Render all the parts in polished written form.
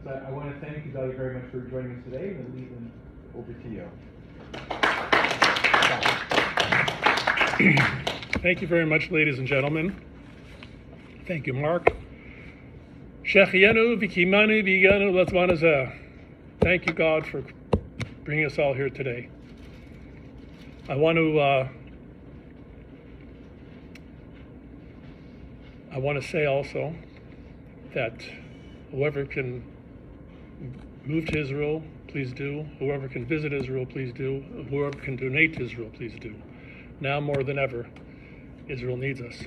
I want to thank Gedalia very much for joining us today, and leave them over to you. Thank you very much, ladies and gentlemen. Thank you, Mark. Shechianu v'kimanu v'yanu l'zman hazeh. Thank you, God, for bringing us all here today. I want to say also that whoever can move to Israel, please do. Whoever can visit Israel, please do. Whoever can donate to Israel, please do. Now more than ever, Israel needs us.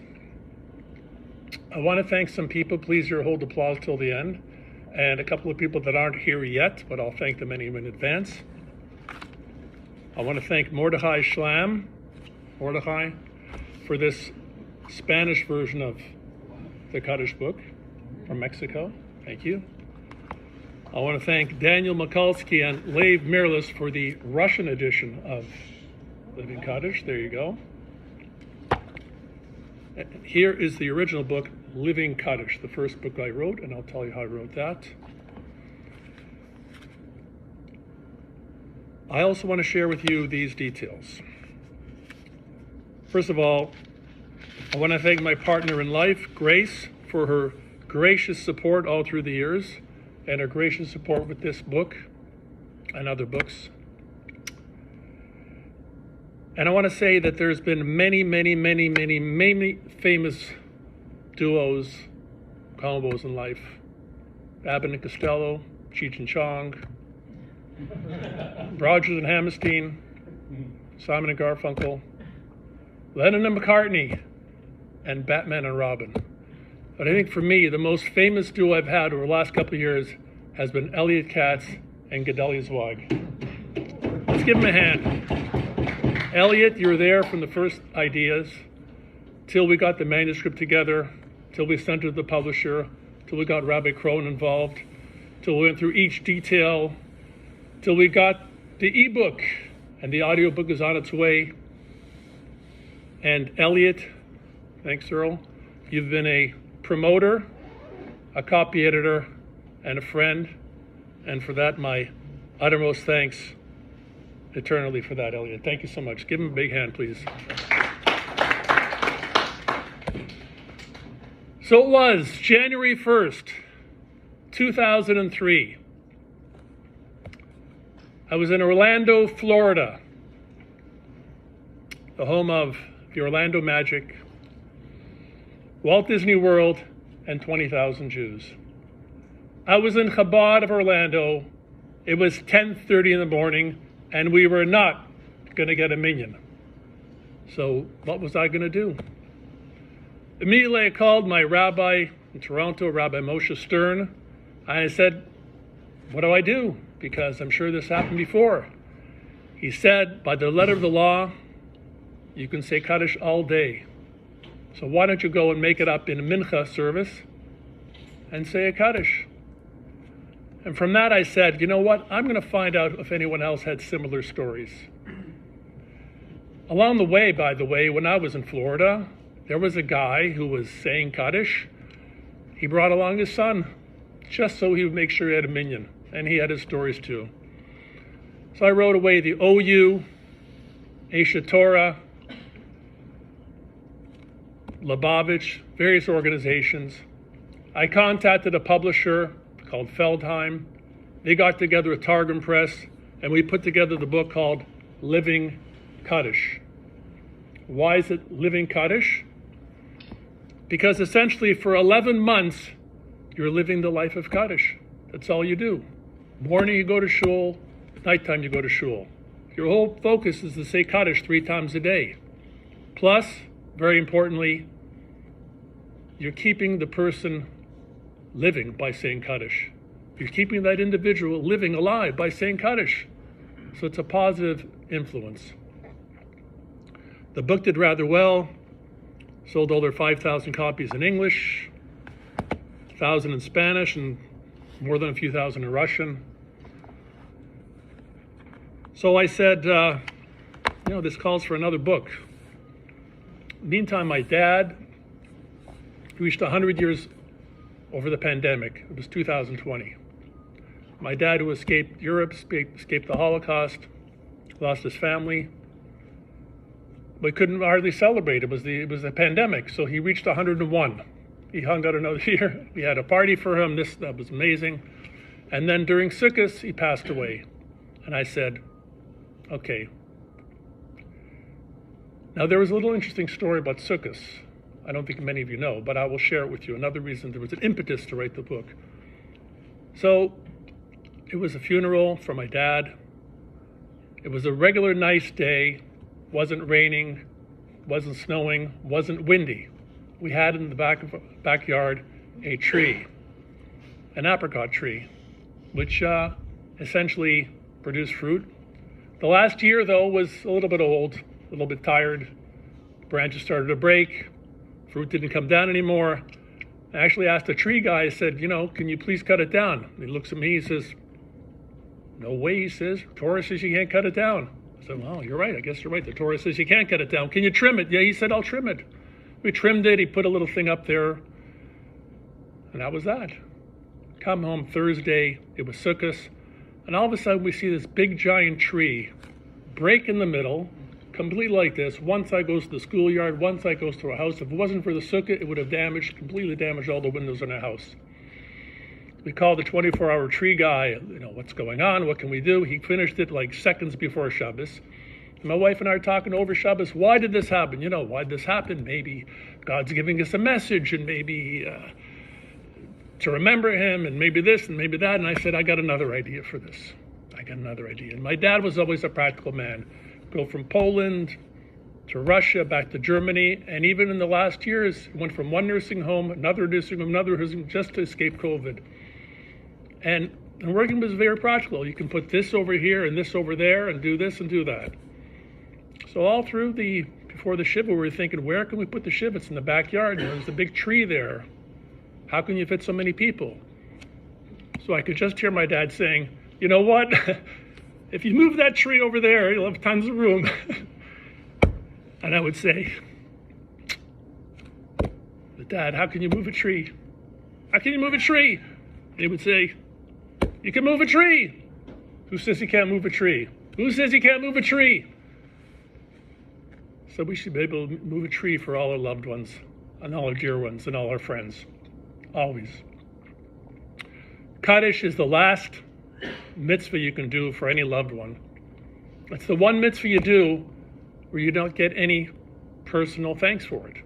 I want to thank some people. Please hold applause till the end. And a couple of people that aren't here yet, but I'll thank them in advance. I want to thank Mordechai Schlam, for this Spanish version of the Kaddish book from Mexico. Thank you. I want to thank Daniel Mikulski and Lev Mirlis for the Russian edition of Living Kaddish. There you go. Here is the original book, Living Kaddish, the first book I wrote, and I'll tell you how I wrote that. I also want to share with you these details. First of all, I want to thank my partner in life, Grace, for her gracious support all through the years, and her gracious support with this book and other books. And I want to say that there's been many famous duos, combos in life. Abbott and Costello, Cheech and Chong, Rodgers and Hammerstein, Simon and Garfunkel, Lennon and McCartney, and Batman and Robin. But I think for me, the most famous duo I've had over the last couple of years has been Elliot Katz and Gedalia Zweig. Let's give them a hand. Elliot, you were there from the first ideas, till we got the manuscript together, till we sent it to the publisher, till we got Rabbi Crone involved, till we went through each detail, till we got the ebook, and the audiobook is on its way. And Elliot, thanks Earl, you've been a promoter, a copy editor, and a friend, and for that my uttermost thanks eternally for that, Elliot. Thank you so much. Give him a big hand, please. So it was January 1st, 2003. I was in Orlando, Florida, the home of the Orlando Magic, Walt Disney World, and 20,000 Jews. I was in Chabad of Orlando. It was 10:30 in the morning, and we were not going to get a minyan. So what was I going to do? Immediately I called my rabbi in Toronto, Rabbi Moshe Stern, and I said, what do I do? Because I'm sure this happened before. He said, by the letter of the law, you can say Kaddish all day. So why don't you go and make it up in a mincha service and say a Kaddish? And from that I said, you know what? I'm going to find out if anyone else had similar stories. Along the way, by the way, when I was in Florida, there was a guy who was saying Kaddish. He brought along his son, just so he would make sure he had a minyan. And he had his stories too. So I wrote away the OU, Aisha Torah, Lubavitch, various organizations. I contacted a publisher called Feldheim. They got together with Targum Press, and we put together the book called Living Kaddish. Why is it Living Kaddish? Because essentially for 11 months, you're living the life of Kaddish. That's all you do. Morning you go to shul, nighttime you go to shul. Your whole focus is to say Kaddish 3 times a day. Plus, very importantly, you're keeping the person living by saying Kaddish. You're keeping that individual living alive by saying Kaddish. So it's a positive influence. The book did rather well. Sold over 5,000 copies in English, 1,000 in Spanish, and more than a few thousand in Russian. So I said, this calls for another book. Meantime, my dad reached 100 years over the pandemic. It was 2020. My dad, who escaped Europe, escaped the Holocaust, lost his family. We couldn't hardly celebrate. It was the pandemic, so he reached 101. He hung out another year. We had a party for him. That was amazing. And then during Sukkot, he passed away. And I said, okay. Now, there was a little interesting story about Sukkot. I don't think many of you know, but I will share it with you. Another reason there was an impetus to write the book. So, it was a funeral for my dad. It was a regular nice day. Wasn't raining, wasn't snowing, wasn't windy. We had in the backyard a tree, an apricot tree, which essentially produced fruit. The last year, though, was a little bit old, a little bit tired. Branches started to break. Fruit didn't come down anymore. I actually asked the tree guy, I said, can you please cut it down? And he looks at me, he says, no way, he says. Torah says you can't cut it down. I said, well, you're right. I guess you're right. The Torah says you can't cut it down. Can you trim it? Yeah, he said, I'll trim it. We trimmed it. He put a little thing up there. And that was that. Come home Thursday. It was Sukkot. And all of a sudden, we see this big, giant tree break in the middle, completely like this. One side goes to the schoolyard. One side goes to our house. If it wasn't for the Sukkot, it would have completely damaged all the windows in our house. We called the 24-hour tree guy, what's going on? What can we do? He finished it like seconds before Shabbos. And my wife and I are talking over Shabbos. Why did this happen? Why did this happen? Maybe God's giving us a message, and maybe to remember him, and maybe this, and maybe that. And I said, I got another idea for this. And my dad was always a practical man. Go from Poland to Russia, back to Germany, and even in the last years, went from one nursing home, another nursing home, just to escape COVID. And working was very practical. You can put this over here and this over there and do this and do that. So all through before the Shiva, we were thinking, where can we put the Shiva? It's in the backyard. There's a big tree there. How can you fit so many people? So I could just hear my dad saying, you know what? If you move that tree over there, you'll have tons of room. And I would say, Dad, how can you move a tree? How can you move a tree? And he would say, you can move a tree. Who says you can't move a tree? Who says you can't move a tree? So we should be able to move a tree for all our loved ones and all our dear ones and all our friends. Always. Kaddish is the last mitzvah you can do for any loved one. It's the one mitzvah you do where you don't get any personal thanks for it,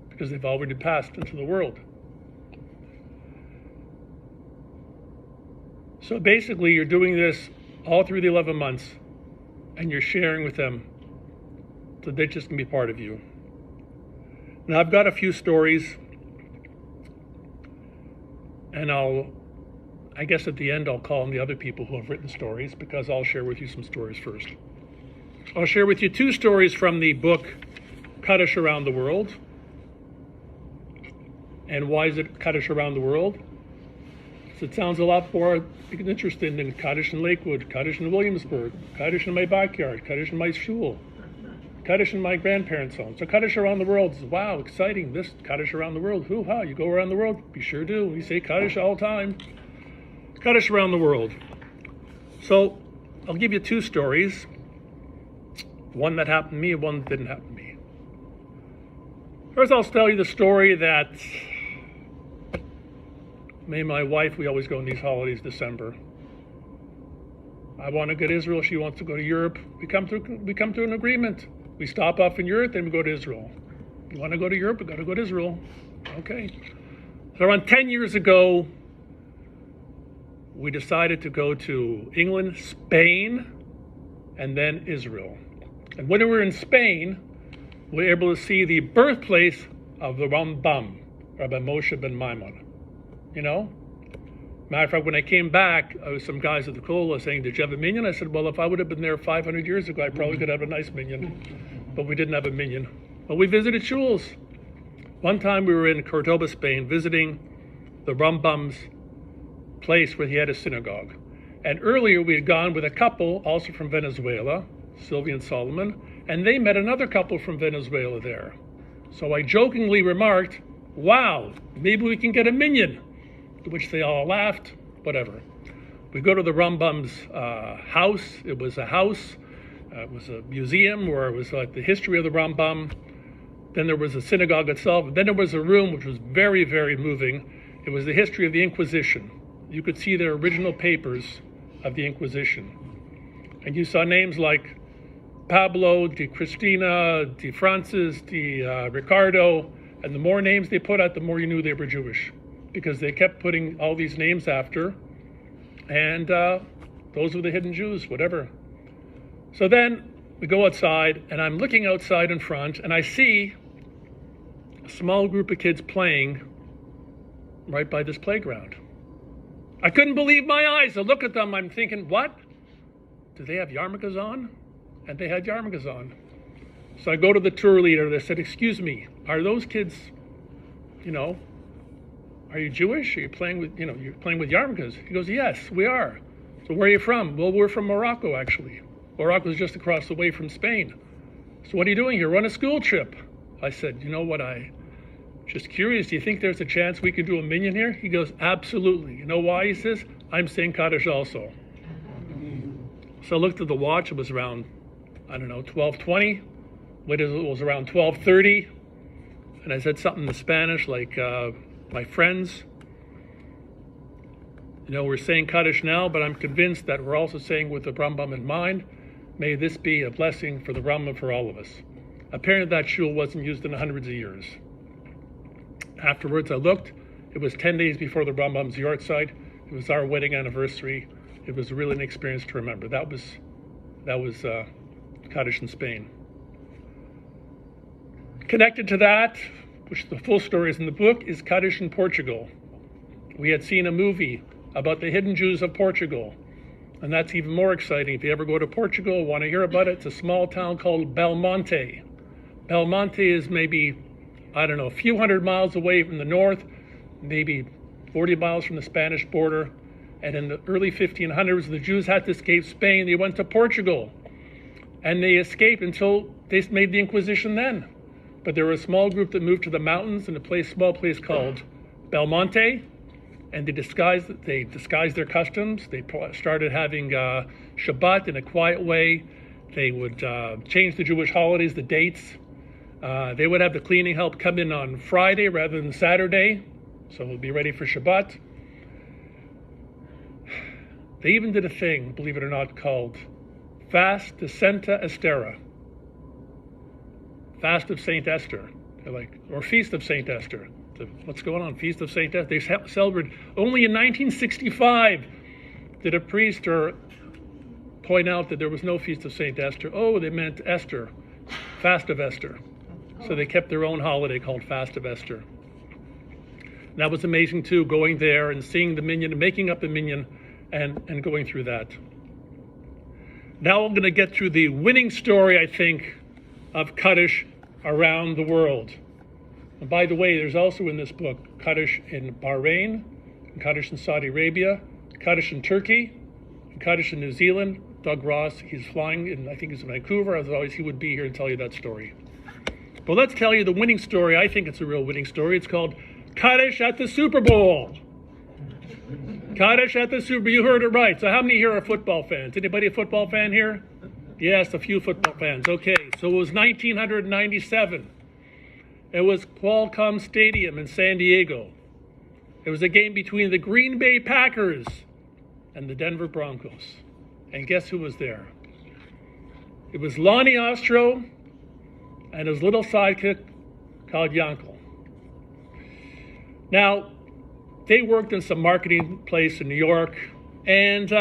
because they've already passed into the world. So basically, you're doing this all through the 11 months, and you're sharing with them so they just can be part of you. Now, I've got a few stories, and I guess at the end, I'll call on the other people who have written stories, because I'll share with you some stories first. I'll share with you two stories from the book Kaddish Around the World. And why is it Kaddish Around the World? So it sounds a lot more interesting than Kaddish in Lakewood, Kaddish in Williamsburg, Kaddish in my backyard, Kaddish in my shul, Kaddish in my grandparents' home. So Kaddish Around the World is, wow, exciting. This Kaddish Around the World. Hoo-ha, you go around the world? We sure do. We say Kaddish all the time. Kaddish Around the World. So I'll give you two stories. One that happened to me and one that didn't happen to me. First, I'll tell you the story that me and my wife, we always go on these holidays, December. I want to go to Israel. She wants to go to Europe. We come to an agreement. We stop off in Europe, then we go to Israel. You want to go to Europe? We got to go to Israel. Okay. So around 10 years ago, we decided to go to England, Spain, and then Israel. And when we were in Spain, we were able to see the birthplace of the Rambam, Rabbi Moshe ben Maimon. Matter of fact, when I came back, some guys at the Kola saying, did you have a minyan? I said, well, if I would have been there 500 years ago, I probably could have a nice minyan. But we didn't have a minyan. But we visited shuls. One time we were in Cordoba, Spain, visiting the Rambam's place where he had a synagogue. And earlier we had gone with a couple, also from Venezuela, Sylvia and Solomon, and they met another couple from Venezuela there. So I jokingly remarked, wow, maybe we can get a minyan, to which they all laughed, whatever. We go to the Rambam's house. It was a house. It was a museum where it was like the history of the Rambam. Then there was a synagogue itself. Then there was a room which was very, very moving. It was the history of the Inquisition. You could see their original papers of the Inquisition. And you saw names like Pablo, de Cristina, de Francis, de Ricardo. And the more names they put out, the more you knew they were Jewish, because they kept putting all these names after. And those were the hidden Jews, whatever. So then we go outside, and I'm looking outside in front, and I see a small group of kids playing right by this playground. I couldn't believe my eyes. I look at them, I'm thinking, what? Do they have yarmulkes on? And they had yarmulkes on. So I go to the tour leader, they said, excuse me, are those kids, are you Jewish? Are you playing with, you're playing with yarmulkes? He goes, yes, we are. So where are you from? Well, we're from Morocco, actually. Morocco is just across the way from Spain. So what are you doing here? We're on a school trip. I said, you know what, just curious, do you think there's a chance we could do a minyan here? He goes, absolutely. You know why? He says, I'm saying Kaddish also. So I looked at the watch. It was around, 12:20. It was around 12:30. And I said something in Spanish like, my friends, we're saying Kaddish now, but I'm convinced that we're also saying with the Rambam in mind, may this be a blessing for the Rambam for all of us. Apparently that shul wasn't used in hundreds of years. Afterwards I looked, it was 10 days before the Rambam's yard site. It was our wedding anniversary. It was really an experience to remember. That was Kaddish in Spain. Connected to that, which the full story is in the book, is Kaddish in Portugal. We had seen a movie about the hidden Jews of Portugal, and that's even more exciting. If you ever go to Portugal, want to hear about it, it's a small town called Belmonte. Belmonte is maybe, a few hundred miles away from the north, maybe 40 miles from the Spanish border. And in the early 1500s, the Jews had to escape Spain. They went to Portugal, and they escaped until they made the Inquisition then. But there were a small group that moved to the mountains in a small place called Belmonte, and they disguised their customs. They started having Shabbat in a quiet way. They would change the Jewish holidays, the dates. They would have the cleaning help come in on Friday rather than Saturday, so we'll be ready for Shabbat. They even did a thing, believe it or not, called Fast de Santa Estera. Fast of Saint Esther, or Feast of Saint Esther. What's going on? Feast of Saint Esther. They celebrated. Only in 1965 did a priest point out that there was no Feast of Saint Esther. Oh, they meant Esther, Fast of Esther. So they kept their own holiday called Fast of Esther. And that was amazing too, going there and seeing the minyan and making up the minyan and going through that. Now I'm going to get through the winning story, I think, of Kaddish around the world. And by the way, there's also in this book Kaddish in Bahrain, Kaddish in Saudi Arabia, Kaddish in Turkey, Kaddish in New Zealand. Doug Ross, he's flying in, I think he's in Vancouver. As always, he would be here and tell you that story. But let's tell you the winning story. I think it's a real winning story. It's called Kaddish at the Super Bowl. Kaddish at the Super Bowl. You heard it right. So how many here are football fans? Anybody a football fan here? Yes, a few football fans. Okay, so it was 1997. It was Qualcomm Stadium in San Diego. It was a game between the Green Bay Packers and the Denver Broncos. And guess who was there? It was Lonnie Ostro and his little sidekick called Yankel. Now, they worked in some marketing place in New York, and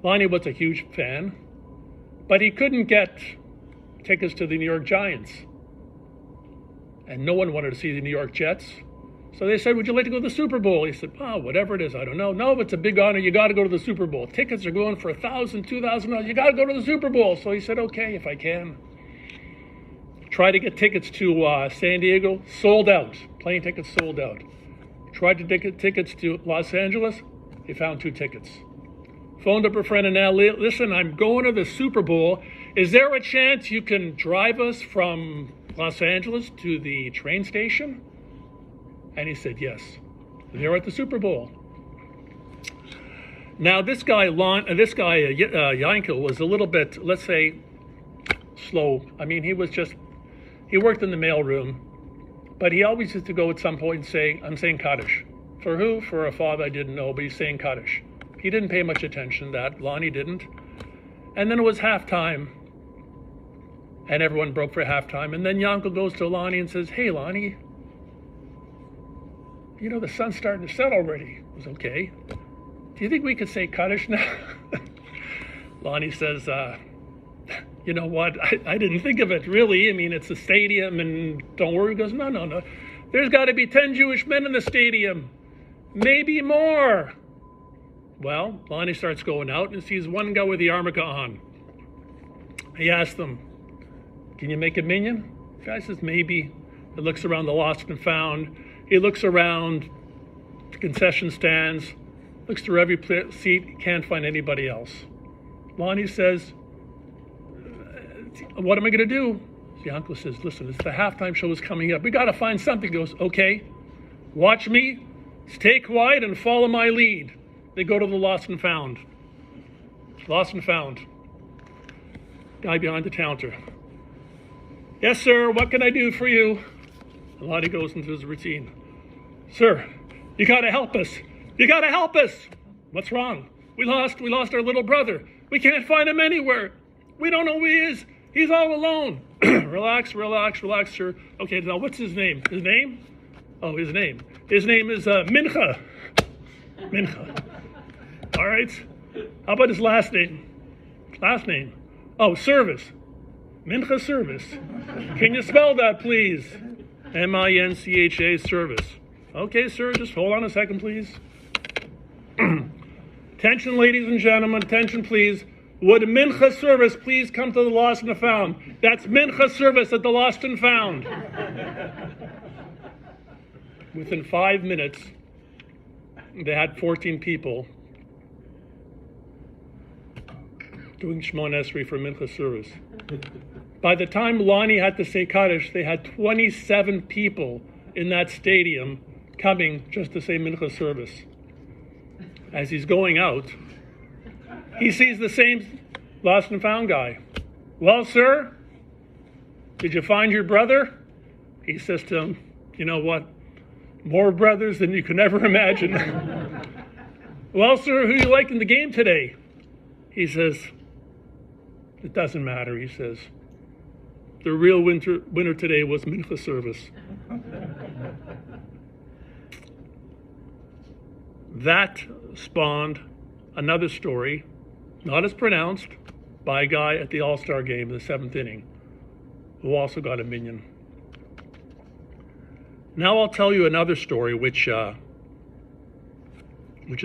Lonnie was a huge fan, but he couldn't get tickets to the New York Giants. And no one wanted to see the New York Jets. So they said, would you like to go to the Super Bowl? He said, oh, whatever it is, I don't know. No, it's a big honor. You got to go to the Super Bowl. Tickets are going for $1,000, $2,000. You got to go to the Super Bowl. So he said, okay, if I can. Tried to get tickets to San Diego, sold out. Plane tickets sold out. Tried to get tickets to Los Angeles. He found 2 tickets. Phoned up a friend and now, listen, I'm going to the Super Bowl. Is there a chance you can drive us from Los Angeles to the train station? And he said, yes. They were at the Super Bowl. Now this guy, Yankel, was a little bit, let's say, slow. I mean, he worked in the mailroom, but he always used to go at some point and say, I'm saying Kaddish. For who? For a father I didn't know, but he's saying Kaddish. He didn't pay much attention to that. Lonnie didn't. And then it was halftime, and everyone broke for halftime. And then Yankel goes to Lonnie and says, hey, Lonnie, you know, the sun's starting to set already. It was okay. Do you think we could say Kaddish now? Lonnie says, you know what? I didn't think of it, really. I mean, it's a stadium, and don't worry. He goes, no. There's got to be 10 Jewish men in the stadium. Maybe more. Well, Lonnie starts going out and sees one guy with the yarmulke on. He asks them, can you make a minyan? The guy says, maybe. He looks around the lost and found. He looks around the concession stands, looks through every seat, can't find anybody else. Lonnie says, what am I going to do? The uncle says, listen, it's the halftime show is coming up. We got to find something. He goes, okay, watch me, stay quiet, and follow my lead. They go to the lost and found. Lost and found. Guy behind the counter. Yes, sir, what can I do for you? And Lonnie goes into his routine. Sir, you got to help us. You got to help us. What's wrong? We lost our little brother. We can't find him anywhere. We don't know who he is. He's all alone. Relax, sir. Okay, now what's his name? His name? Oh, his name. His name is Mincha. Mincha. All right. How about his last name? Last name. Oh, Service. Mincha Service. Can you spell that, please? M-I-N-C-H-A, Service. Okay, sir, just hold on a second, please. Attention, ladies and gentlemen, attention, please. Would Mincha Service please come to the Lost and Found? That's Mincha Service at the Lost and Found. Within 5 minutes, they had 14 people doing Shemona Esrei for Mincha Service. By the time Lonnie had to say Kaddish, they had 27 people in that stadium coming just to say Mincha Service. As he's going out, he sees the same lost and found guy. Well, sir, did you find your brother? He says to him, you know what? More brothers than you can ever imagine. Well, sir, who you like in the game today? He says, it doesn't matter, he says. The real winner today was Mincha Service. That spawned another story, not as pronounced, by a guy at the All-Star game in the 7th inning, who also got a minyan. Now I'll tell you another story, which is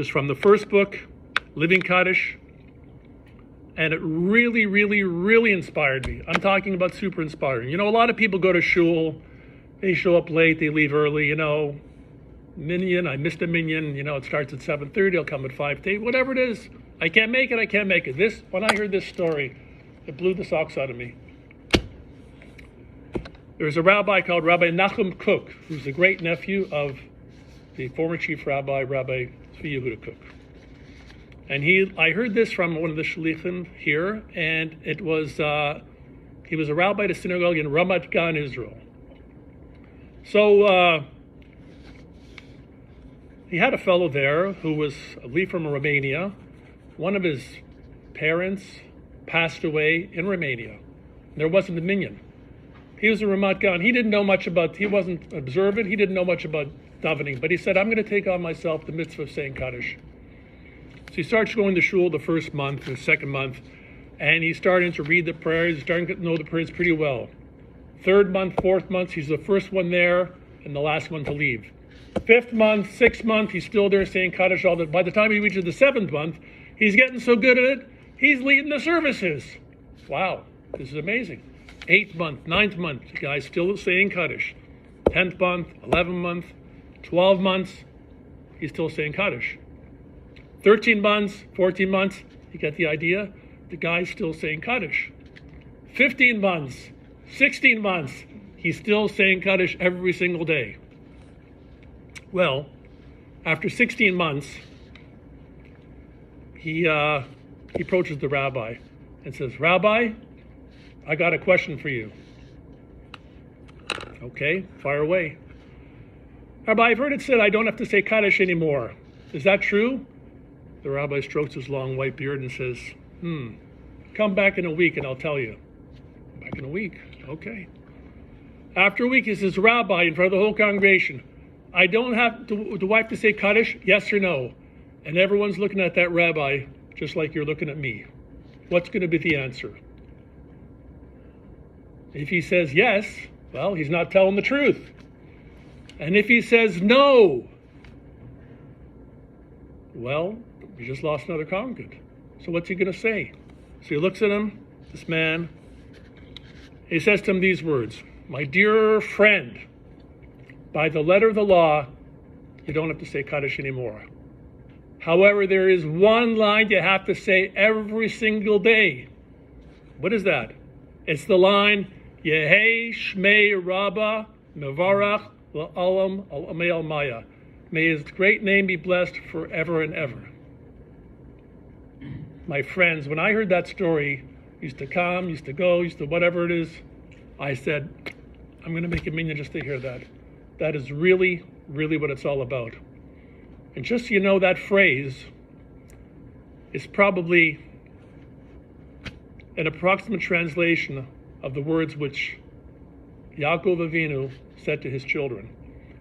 from the first book, Living Kaddish, and it really, really, really inspired me. I'm talking about super inspiring. You know, a lot of people go to shul, they show up late, they leave early, you know, minyan, I missed a minyan, you know, it starts at 7:30, I'll come at 5 to 8, whatever it is. I can't make it. When I heard this story, it blew the socks out of me. There's a rabbi called Rabbi Nachum Cook, who's the great nephew of the former chief rabbi, Rabbi Tzvi Yehuda Cook. And I heard this from one of the shlichim here, and it was, he was a rabbi at a synagogue in Ramat Gan, Israel. So he had a fellow there who was, I believe, from Romania. One of his parents passed away in Romania. There wasn't a minyan. He was a Ramat Gan. He wasn't observant, he didn't know much about davening, but he said, I'm going to take on myself the mitzvah of saying Kaddish. So he starts going to shul the first month, the second month, and he's starting to read the prayers, he's starting to know the prayers pretty well. 3rd month, 4th month, he's the first one there and the last one to leave. 5th month, 6th month, he's still there saying Kaddish all the. By the time he reaches the 7th month, he's getting so good at it, he's leading the services. Wow, this is amazing. 8th month, 9th month, the guy's still saying Kaddish. 10th month, 11th month, 12 months, he's still saying Kaddish. 13 months, 14 months, you get the idea? The guy's still saying Kaddish. 15 months, 16 months, he's still saying Kaddish every single day. Well, after 16 months, he approaches the rabbi and says, "Rabbi, I got a question for you." "Okay, fire away." "Rabbi, I've heard it said I don't have to say Kaddish anymore. Is that true?" The rabbi strokes his long white beard and says, "Come back in a week and I'll tell you." Back in a week, okay. After a week, he says, "Rabbi," in front of the whole congregation, do I have to say Kaddish? Yes or no? And everyone's looking at that rabbi just like you're looking at me. What's going to be the answer? If he says yes, well, he's not telling the truth. And if he says no, well, you just lost another congregant. So what's he going to say? So he looks at him, this man. He says to him these words, "My dear friend, by the letter of the law, you don't have to say Kaddish anymore. However, there is one line you have to say every single day." What is that? It's the line, Yehei Shmei Rabba Mevarach La'olam Al'amei Almaya. May his great name be blessed forever and ever. My friends, when I heard that story, used to come, used to go, used to whatever it is, I said, I'm going to make a minyan just to hear that. That is really, really what it's all about. And just so you know, that phrase is probably an approximate translation of the words which Yaakov Avinu said to his children.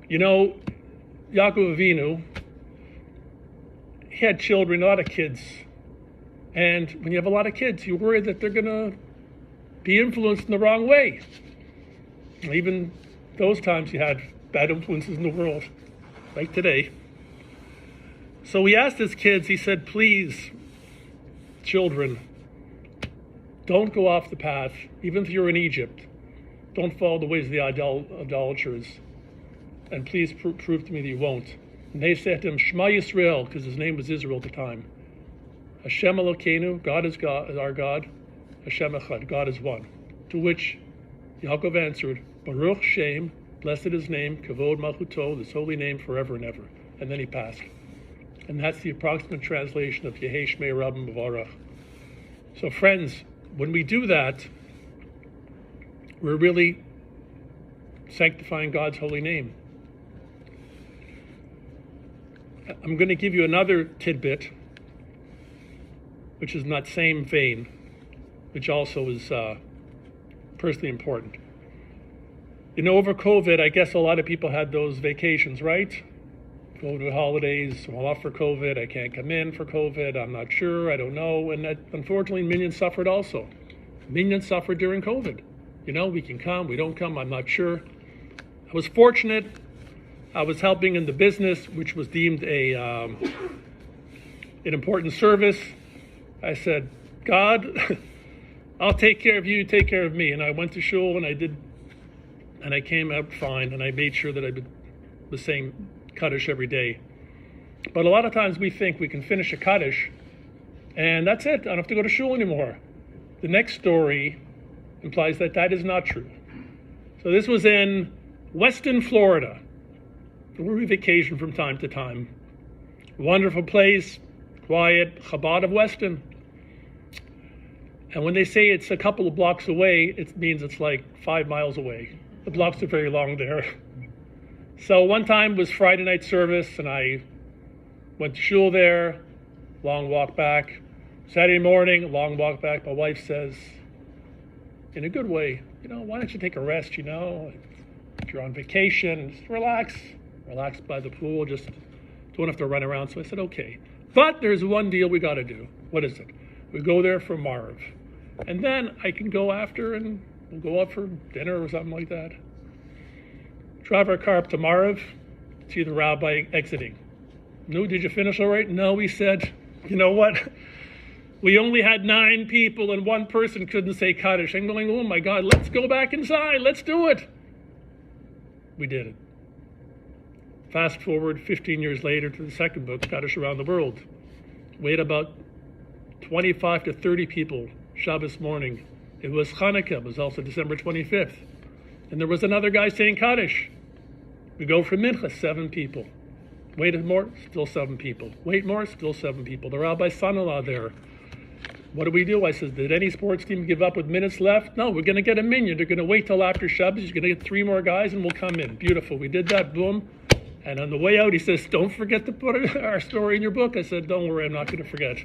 You know, Yaakov Avinu, he had children, a lot of kids. And when you have a lot of kids, you worry that they're going to be influenced in the wrong way. Even those times you had bad influences in the world, like today. So he asked his kids, he said, "Please, children, don't go off the path. Even if you're in Egypt, don't follow the ways of the idolaters. And please prove to me that you won't." And they said to him, "Shema Yisrael," because his name was Israel at the time. "Hashem Elokeinu," God is our God. "Hashem Echad," God is one. To which Yaakov answered, "Baruch Shem," blessed is his name, Kavod Malchuto, his holy name forever and ever. And then he passed. And that's the approximate translation of Yehei Shmei Rabba Mevarach. So friends, when we do that, we're really sanctifying God's holy name. I'm going to give you another tidbit, which is in that same vein, which also is personally important. You know, over COVID, I guess a lot of people had those vacations, right? Go to holidays, I'm off for COVID, I can't come in for COVID, I'm not sure, I don't know. And that, unfortunately, Minyan suffered also. Minyan suffered during COVID. You know, we can come, we don't come, I'm not sure. I was fortunate. I was helping in the business, which was deemed an important service. I said, "God, I'll take care of you, take care of me." And I went to shul and I came out fine, and I made sure that I did the same Kaddish every day. But a lot of times we think we can finish a Kaddish and that's it, I don't have to go to shul anymore. The next story implies that that is not true. So this was in Weston, Florida, where we vacation from time to time. Wonderful place, quiet, Chabad of Weston. And when they say it's a couple of blocks away, it means it's like 5 miles away. The blocks are very long there. So one time was Friday night service, and I went to shul there, long walk back. Saturday morning, long walk back. My wife says, in a good way, you know, why don't you take a rest, you know? If you're on vacation, just relax by the pool, just don't have to run around. So I said, okay. But there's one deal we got to do. What is it? We go there for Marv. And then I can go after and we'll go out for dinner or something like that. Drive our car up to Marv, see the rabbi exiting. No, did you finish all right? No, he said, you know what? We only had 9 people and one person couldn't say Kaddish. I'm going, oh my God, let's go back inside. Let's do it. We did it. Fast forward 15 years later to the second book, Kaddish Around the World. We had about 25 to 30 people Shabbos morning. It was Hanukkah. It was also December 25th. And there was another guy saying Kaddish. We go for Mincha, 7 people. Wait more, still 7 people. Wait more, still 7 people. The rabbi's son-in-law there. What do? I said, did any sports team give up with minutes left? No, we're going to get a minyan. They're going to wait till after Shabbos. You're going to get 3 more guys and we'll come in. Beautiful. We did that. Boom. And on the way out, he says, don't forget to put our story in your book. I said, don't worry, I'm not going to forget.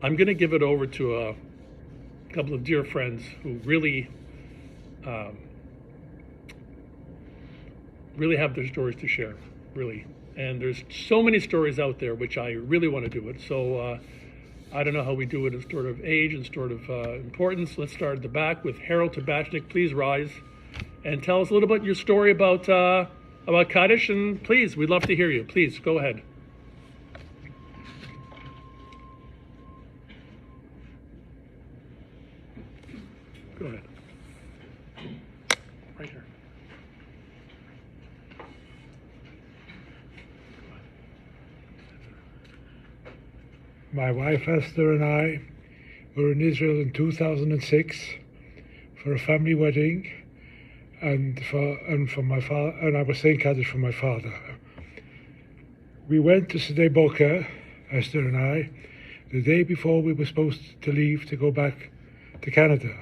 I'm going to give it over to a couple of dear friends who really have their stories to share, really. And there's so many stories out there which I really want to do it. So I don't know how we do it in sort of age and sort of importance. Let's start at the back with Harold Tabachnik. Please rise and tell us a little bit your story about Kaddish. And please, we'd love to hear you. Please, go ahead. Go ahead. Right here. My wife Esther and I were in Israel in 2006 for a family wedding, and for my father, and I was saying Kaddish for my father. We went to Sde Boker, Esther and I, the day before we were supposed to leave to go back to Canada.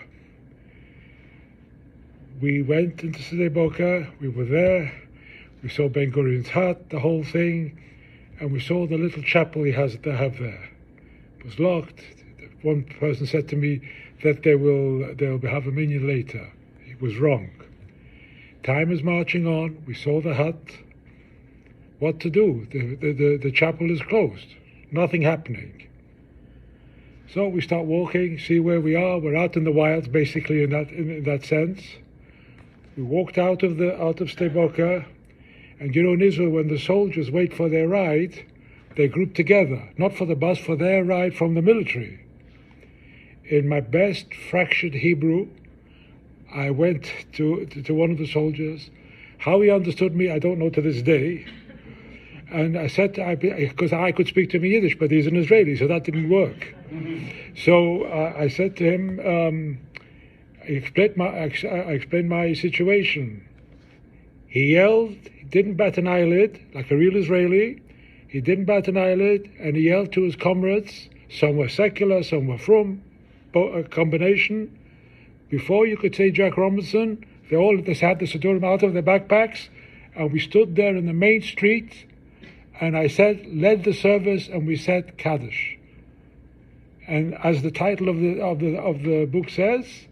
We went into Sde Boker, we were there, we saw Ben Gurion's hut, the whole thing, and we saw the little chapel they have there. It was locked. One person said to me that they'll have a minyan later. It was wrong. Time is marching on. We saw the hut. What to do? The chapel is closed. Nothing happening. So we start walking, see where we are. We're out in the wilds, basically, in that sense. We walked out of Sde Boker, and in Israel, when the soldiers wait for their ride, they group together, not for the bus, for their ride from the military. In my best fractured Hebrew, I went to one of the soldiers. How he understood me, I don't know to this day. And I said, because I could speak to him in Yiddish, but he's an Israeli, so that didn't work. So I said to him, I explained my situation. He yelled, he didn't bat an eyelid, like a real Israeli. He didn't bat an eyelid, and he yelled to his comrades. Some were secular, some were from, a combination. Before you could say Jack Robinson, they had the Siddurim out of their backpacks, and we stood there in the main street, and I led the service, and we said Kaddish. And as the title of the book says,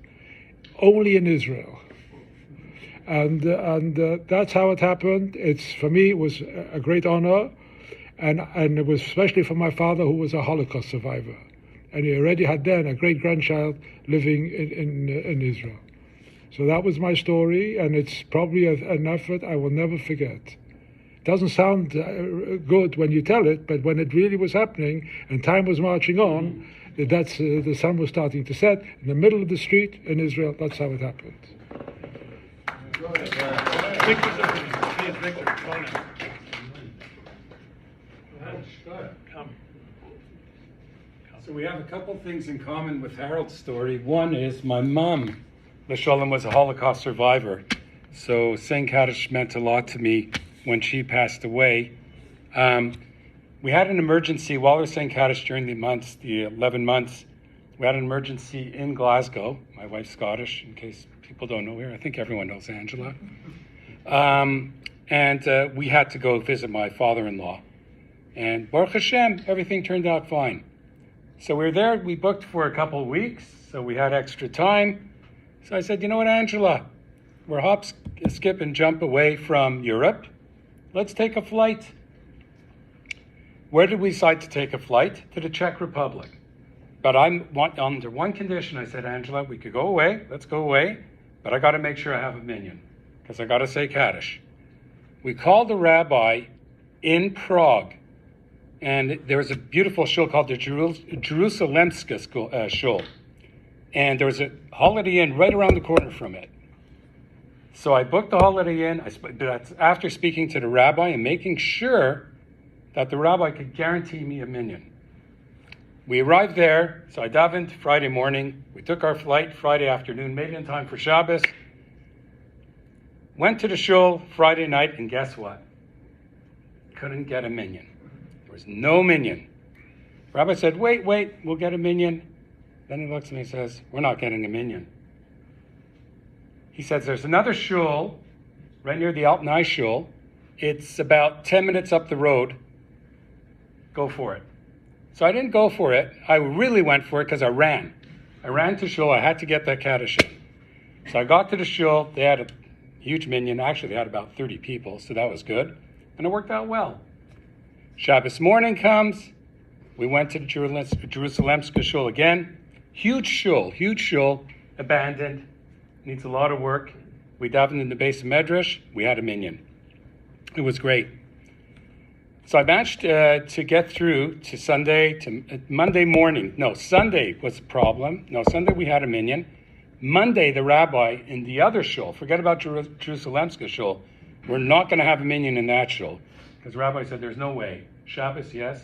only in Israel. And that's how it happened. For me, it was a great honor. And it was especially for my father, who was a Holocaust survivor. And he already had then a great-grandchild living in Israel. So that was my story, and it's probably an effort I will never forget. It doesn't sound good when you tell it, but when it really was happening and time was marching on, the sun was starting to set in the middle of the street in Israel. That's how it happened. Victor, So we have a couple things in common with Harold's story. One is my mom, L'Sholem, was a Holocaust survivor. So saying Kaddish meant a lot to me when she passed away. We had an emergency while we were saying Kaddish during the 11 months. We had an emergency in Glasgow. My wife's Scottish, in case people don't know her. I think everyone knows Angela. And we had to go visit my father-in-law. And Baruch Hashem, everything turned out fine. So we were there, we booked for a couple of weeks, so we had extra time. So I said, you know what, Angela, we're hop, skip, and jump away from Europe. Let's take a flight. Where did we decide to take a flight? To the Czech Republic. But under one condition. I said, Angela, we could go away, let's go away, but I got to make sure I have a minyan, because I got to say Kaddish. We called the rabbi in Prague, and there was a beautiful shul called the Jerusalemska shul. And there was a Holiday Inn right around the corner from it. So I booked the Holiday Inn. That's after speaking to the rabbi and making sure that the rabbi could guarantee me a minyan. We arrived there, so I davened Friday morning. We took our flight Friday afternoon, made it in time for Shabbos. Went to the shul Friday night, and guess what? Couldn't get a minyan. There was no minyan. Rabbi said, wait, we'll get a minyan. Then he looks at me and says, we're not getting a minyan. He says, there's another shul right near the Altanai shul. It's about 10 minutes up the road. Go for it. So I didn't go for it. I really went for it because I ran. I ran to shul. I had to get that Kaddish in. So I got to the shul. They had a huge minyan. Actually, they had about 30 people, so that was good. And it worked out well. Shabbos morning comes. We went to the Jerusalemska shul again. Huge shul, abandoned. Needs a lot of work. We davened in the base of Medrash. We had a minyan. It was great. So I managed to get through to Monday morning. No, Sunday was a problem. No, Sunday we had a minyan. Monday, the rabbi in the other shul, forget about Jerusalemska shul, we're not going to have a minyan in that shul. Because the rabbi said, there's no way. Shabbos, yes.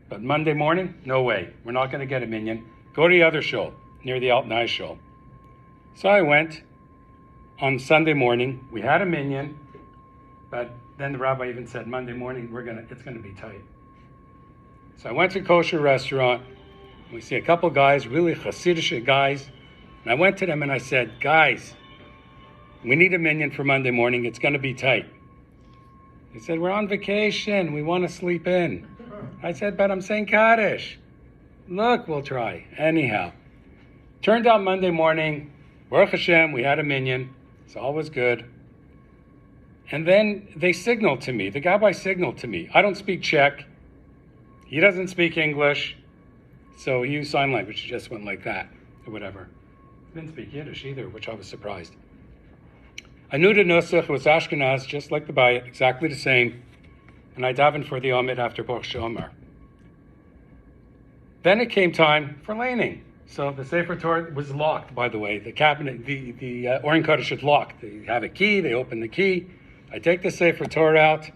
But Monday morning, no way. We're not going to get a minyan. Go to the other shul, near the Altanai shul. So I went on Sunday morning. We had a minyan, but then the rabbi even said, Monday morning, it's going to be tight. So I went to a kosher restaurant. We see a couple guys, really Hasidic guys. And I went to them and I said, guys, we need a minyan for Monday morning. It's going to be tight. They said, we're on vacation. We want to sleep in. I said, but I'm saying Kaddish. Look, we'll try. Anyhow, turned out Monday morning, Baruch Hashem, we had a minyan. So all was good. And then they signaled to me. The Rabbi signaled to me. I don't speak Czech. He doesn't speak English. So he used sign language. He just went like that or whatever. He didn't speak Yiddish either, which I was surprised. I knew the Nusach. It was Ashkenaz, just like the Bayit, exactly the same. And I davened for the Amid after Baruch She'omar. Then it came time for laning. So the Sefer Torah was locked, by the way. The cabinet, the Oren Kaddish is locked. They have a key. They open the key. I take the Sefer Torah out.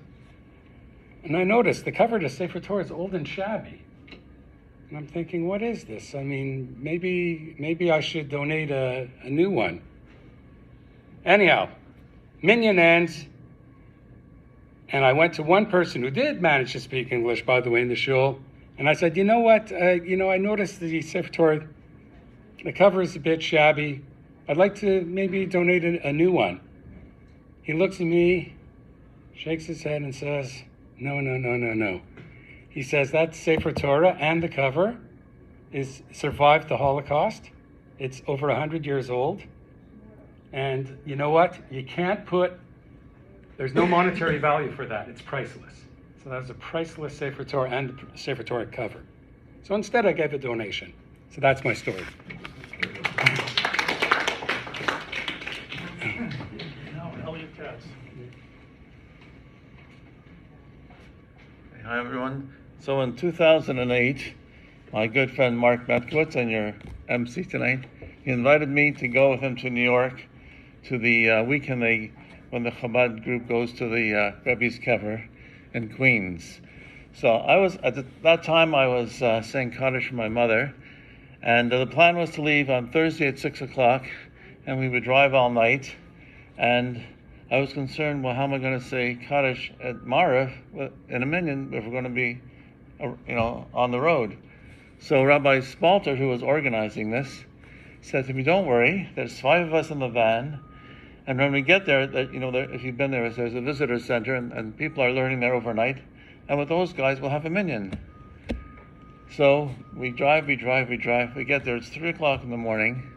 And I noticed the cover of the Sefer Torah is old and shabby. And I'm thinking, what is this? I mean, maybe I should donate a new one. Anyhow, minyan ends. And I went to one person who did manage to speak English, by the way, in the shul. And I said, you know what? I noticed the Sefer Torah, the cover is a bit shabby. I'd like to maybe donate a new one. He looks at me, shakes his head and says, no. He says that Sefer Torah and the cover survived the Holocaust. It's over 100 years old. And you know what? There's no monetary value for that. It's priceless. So that was a priceless Sefer Torah and the Sefer Torah cover. So instead I gave a donation. So that's my story. Hi, everyone. So in 2008, my good friend Mark Metkowitz, and your MC tonight, he invited me to go with him to New York to the weekend when the Chabad group goes to the Rebbe's Kever in Queens. So at that time I was saying Kaddish for my mother, and the plan was to leave on Thursday at 6 o'clock, and we would drive all night. And I was concerned, well, how am I going to say Kaddish at Marav in a minyan if we're going to be, on the road? So Rabbi Spalter, who was organizing this, said to me, don't worry, there's 5 of us in the van, and when we get there, if you've been there, there's a visitor center, and people are learning there overnight, and with those guys, we'll have a minyan. So we drive, we get there, it's 3 o'clock in the morning,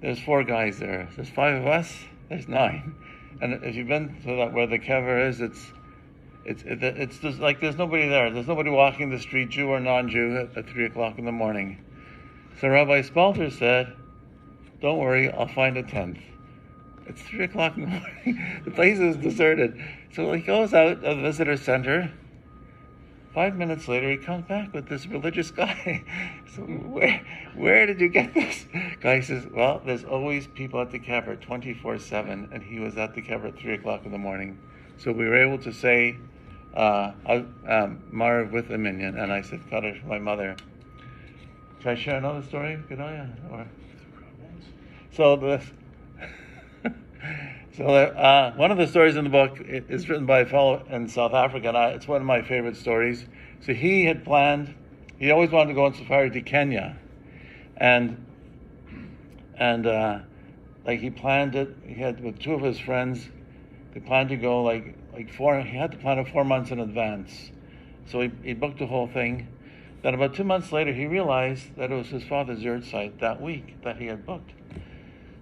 there's 4 guys there, there's 5 of us, there's 9. And if you've been to that where the kever is, it's just like there's nobody there. There's nobody walking the street, Jew or non-Jew, at 3 o'clock in the morning. So Rabbi Spalter said, don't worry, I'll find a 10th. It's 3 o'clock in the morning. The place is deserted. So he goes out of the visitor center. 5 minutes later, he comes back with this religious guy. So where did you get this? Guy says, well, there's always people at the kever 24/7, and he was at the kever at 3 o'clock in the morning. So we were able to say Marv with a minyan, and I said Kaddish for my mother. Should I share another story, Gedalia? So one of the stories in the book is written by a fellow in South Africa, and it's one of my favorite stories. So he had planned, he always wanted to go on safari to Kenya, and like he planned it. He had with two of his friends. They planned to go he had to plan it 4 months in advance. So he booked the whole thing. Then about 2 months later, he realized that it was his father's yahrzeit that week that he had booked.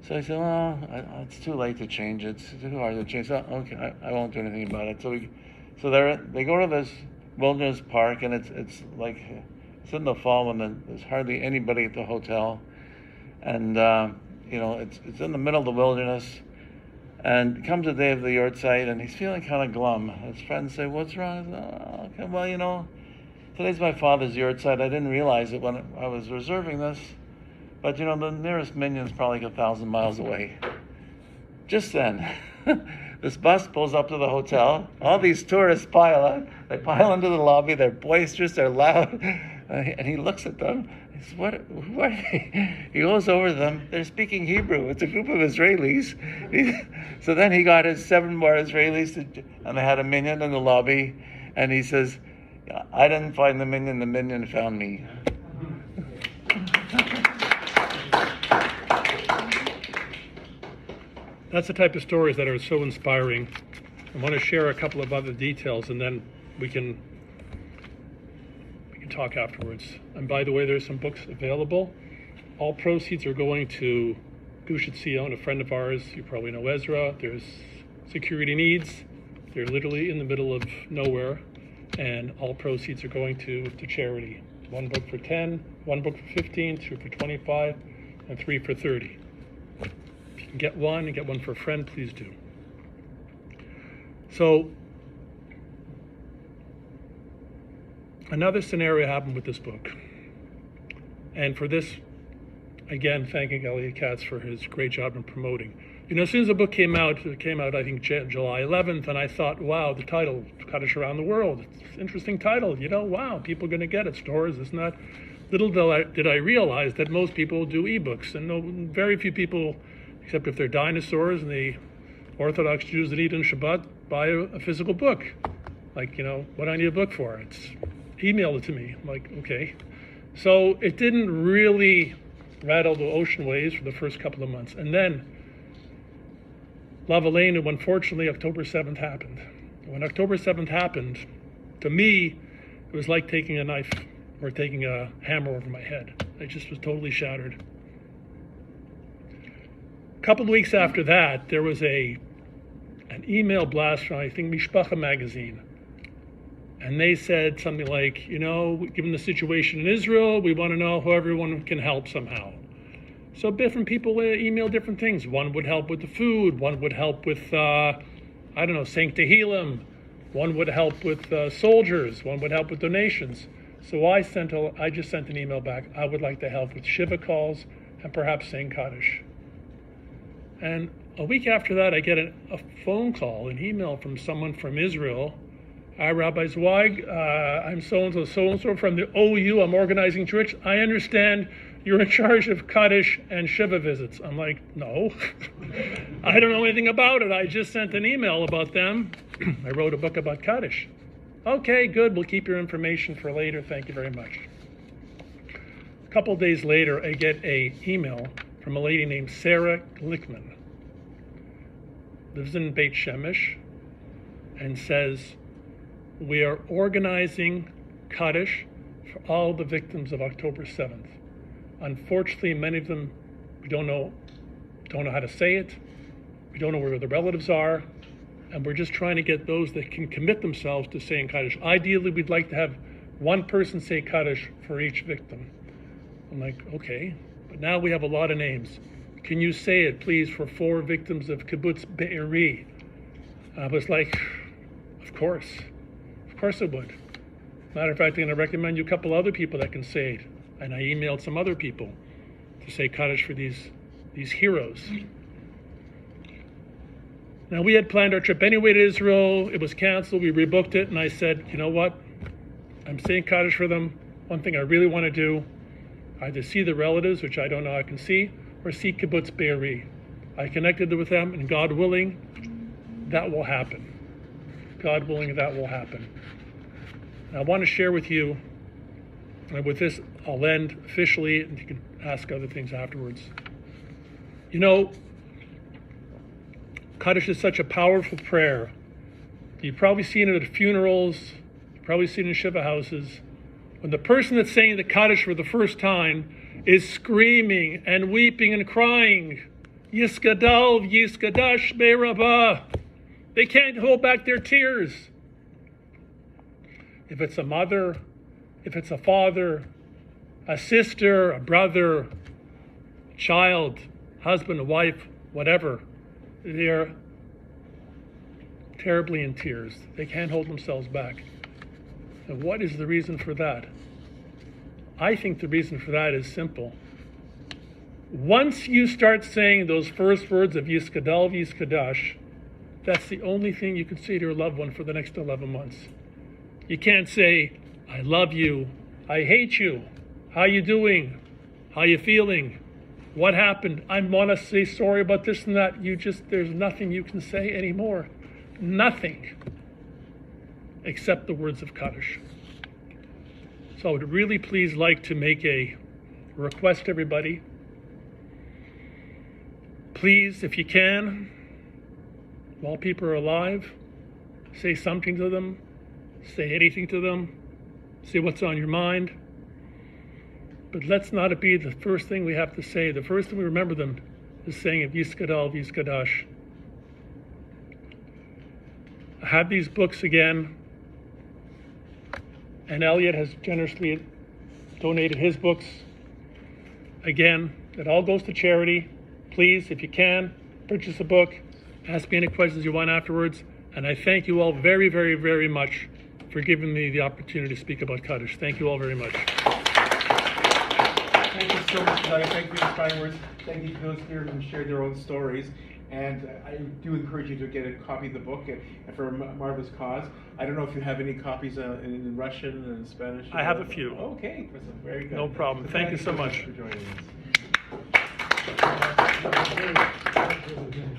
So he said, well, it's too late to change it. It's too hard to change. So, okay, I won't do anything about it. So they go to this wilderness park, and it's in the fall when there's hardly anybody at the hotel. And, it's in the middle of the wilderness. And it comes the day of the yahrzeit, and he's feeling kind of glum. His friends say, what's wrong? He says, oh, okay, well, today's my father's yahrzeit. I didn't realize it when I was reserving this. But, the nearest minyan is probably 1,000 miles away. Just then, this bus pulls up to the hotel. All these tourists pile out. They pile into the lobby. They're boisterous. They're loud. And he looks at them. He says, what are they? He goes over to them. They're speaking Hebrew. It's a group of Israelis. So then he got his 7 more Israelis, and they had a minyan in the lobby. And he says, I didn't find the minyan found me. That's the type of stories that are so inspiring. I want to share a couple of other details, and then we can talk afterwards. And by the way, there's some books available. All proceeds are going to Gush Etzion, a friend of ours. You probably know Ezra. There's security needs. They're literally in the middle of nowhere, and all proceeds are going to charity. 1 book for 10, 1 book for 15, 2 for 25, and 3 for 30. If you can get one and get one for a friend, please do. So another scenario happened with this book. And for this, again, thanking Elliot Katz for his great job in promoting. As soon as the book came out, I think July 11th, and I thought, wow, the title, Kaddish Around the World, it's an interesting title. Wow, people are going to get it, stores, it's not. Little did I realize that most people do ebooks, and very few people, except if they're dinosaurs and the Orthodox Jews that eat on Shabbat, buy a physical book. What do I need a book for? It's email it to me. I'm like, okay. So it didn't really rattle the ocean waves for the first couple of months. And then, Lavaleinu, unfortunately, October 7th happened. When October 7th happened, to me, it was like taking a knife or taking a hammer over my head. I just was totally shattered. A couple of weeks after that, there was an email blast from, I think, Mishpacha magazine. And they said something like, given the situation in Israel, we want to know how everyone can help somehow. So different people email different things. One would help with the food. One would help with, saying Tehillim. One would help with soldiers. One would help with donations. So I just sent an email back. I would like to help with Shiva calls and perhaps saying Kaddish. And a week after that, I get a phone call, an email from someone from Israel. Hi, Rabbi Zweig. I'm so-and-so from the OU. I'm organizing church. I understand you're in charge of Kaddish and Shiva visits. I'm like, no. I don't know anything about it. I just sent an email about them. I wrote a book about Kaddish. Okay, good. We'll keep your information for later. Thank you very much. A couple days later, I get an email from a lady named Sarah Glickman. Lives in Beit Shemesh and says, we are organizing Kaddish for all the victims of October 7th. Unfortunately, many of them, we don't know how to say it. We don't know where the relatives are. And we're just trying to get those that can commit themselves to saying Kaddish. Ideally, we'd like to have one person say Kaddish for each victim. I'm like, okay. But now we have a lot of names. Can you say it, please, for 4 victims of Kibbutz Be'eri? I was like, of course. Of course I would. Matter of fact, I'm going to recommend you a couple other people that can say it. And I emailed some other people to say Kaddish for these heroes. Now, we had planned our trip anyway to Israel. It was canceled. We rebooked it. And I said, you know what? I'm saying Kaddish for them. One thing I really want to do, either see the relatives, which I don't know I can see, or see Kibbutz Be'eri. I connected with them, and God willing, that will happen. God willing, that will happen. And I want to share with you, and with this I'll end officially, and you can ask other things afterwards. You know, Kaddish is such a powerful prayer. You've probably seen it at funerals, you've probably seen it in Shiva houses. When the person that's saying the Kaddish for the first time is screaming and weeping and crying, Yiskadal, Yiskadash, Me Rabbi. They can't hold back their tears. If it's a mother, if it's a father, a sister, a brother, a child, husband, a wife, whatever, they're terribly in tears. They can't hold themselves back. And what is the reason for that? I think the reason for that is simple. Once you start saying those first words of Yiskadal Yiskadash, that's the only thing you can say to your loved one for the next 11 months. You can't say, I love you, I hate you, how you doing, how you feeling, what happened, I want to say sorry about this and that. There's nothing you can say anymore. Nothing. Except the words of Kaddish. So I would really please like to make a request to everybody. Please, if you can, while people are alive, say something to them, say anything to them, say what's on your mind. But let's not be the first thing we have to say. The first thing we remember them is saying of Yiskadal, Yiskadash. I have these books again, and Elliot has generously donated his books. Again, it all goes to charity. Please, if you can, purchase a book. Ask me any questions you want afterwards. And I thank you all very, very, very much for giving me the opportunity to speak about Kaddish. Thank you all very much. Thank you so much, Gedalia. Thank you for your kind words. Thank you to those here who shared their own stories. And I do encourage you to get a copy of the book and for a marvelous cause. I don't know if you have any copies in Russian and Spanish. I have a few. Okay, that's very good. No problem. Thank you so much for joining us.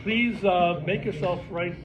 Please make yourself right.